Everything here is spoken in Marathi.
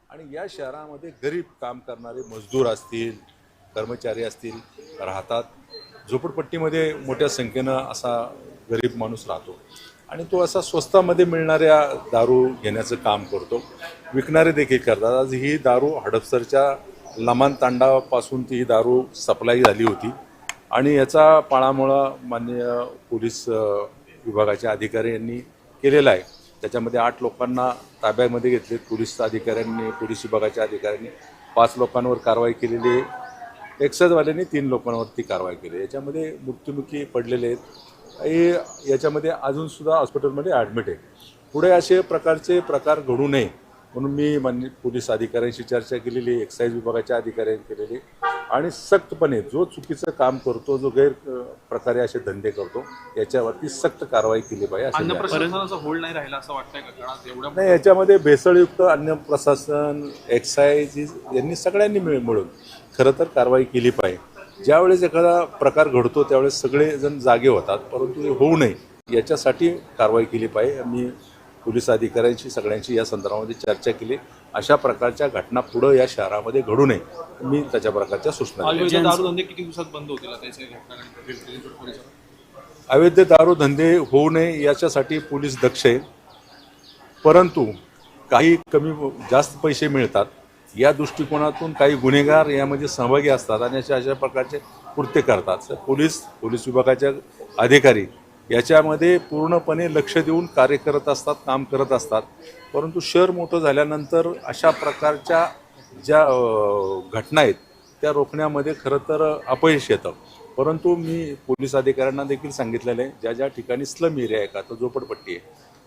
आणि या शहरामध्ये गरीब काम करणारे मजदूर असतील, कर्मचारी असतील राहतात. झोपडपट्टीमध्ये मोठ्या संख्येनं असा गरीब माणूस राहतो आणि तो असा स्वस्तामध्ये मिळणाऱ्या दारू घेण्याचं काम करतो. विकणारे देखील करतात. आज ही दारू हडपसरच्या लमान तांडापासून ती ही दारू सप्लाय झाली होती आणि याचा पाळामुळा माननीय पोलीस विभागाच्या अधिकारी यांनी केलेला आहे. त्याच्यामध्ये 8 लोकांना ताब्यामध्ये घेतले. पोलीस अधिकाऱ्यांनी, पोलीस विभागाच्या अधिकाऱ्यांनी 5 लोकांवर कारवाई केलेली आहे. एक्साईजवाल्यांनी 3 लोकांवरती कारवाई केली. याच्यामध्ये मृत्युमुखी पडलेले आहेत. हे याच्यामध्ये अजूनसुद्धा हॉस्पिटलमध्ये ॲडमिट आहे. पुढे असे प्रकार घडू नये म्हणून मी माननीय पोलीस अधिकाऱ्यांशी चर्चा केलेली आहे, एक्साईज विभागाच्या अधिकाऱ्यांनी केलेली आणि सख्तपणे जो चुकीचं काम करतो, जो गैर प्रकारे असे धंदे करतो याच्यावरती सक्त कारवाई केली पाहिजे. अन्न प्रशासनाचा होल्ड नाही राहिला असं वाटतंय का? कारण एवढ्या नाही, याच्यामध्ये भेसळयुक्त अन्न प्रशासन, एक्साईज यांनी सगळ्यांनी मिळून खरं तर कारवाई केली पाहिजे. ज्यावेळेस एखादा प्रकार घडतो त्यावेळेस सगळेजण जागे होतात, परंतु हे होऊ नये याच्यासाठी कारवाई केली पाहिजे. मी पोलीस अधिकाऱ्यांशी सगळ्यांशी या संदर्भामध्ये चर्चा केली. अशा प्रकारच्या घटना पुढं या शहरामध्ये घडू नये मी त्याच्या प्रकारच्या सूचना दिल्या. दारूधंदे किती दिवसात बंद होतील त्याचे घटना? अवैध दारूधंदे होऊ नये याच्यासाठी पोलीस दक्ष आहे, परंतु काही कमी जास्त पैसे मिळतात या दृष्टिकोनातून काही गुन्हेगार यामध्ये सहभागी असतात आणि अशा प्रकारचे कृत्य करतात. पोलीस विभागाचे अधिकारी याच्यामध्ये पूर्णपणे लक्ष देऊन कार्य करत असतात, काम करत असतात. परंतु शहर मोठं झाल्यानंतर अशा प्रकारच्या ज्या घटना आहेत त्या रोखण्यामध्ये खरं तर अपयश येतं. परंतु मी पोलीस अधिकाऱ्यांना देखील सांगितलेलं आहे, ज्या ठिकाणी स्लम एरिया आहे का तो झोपडपट्टी आहे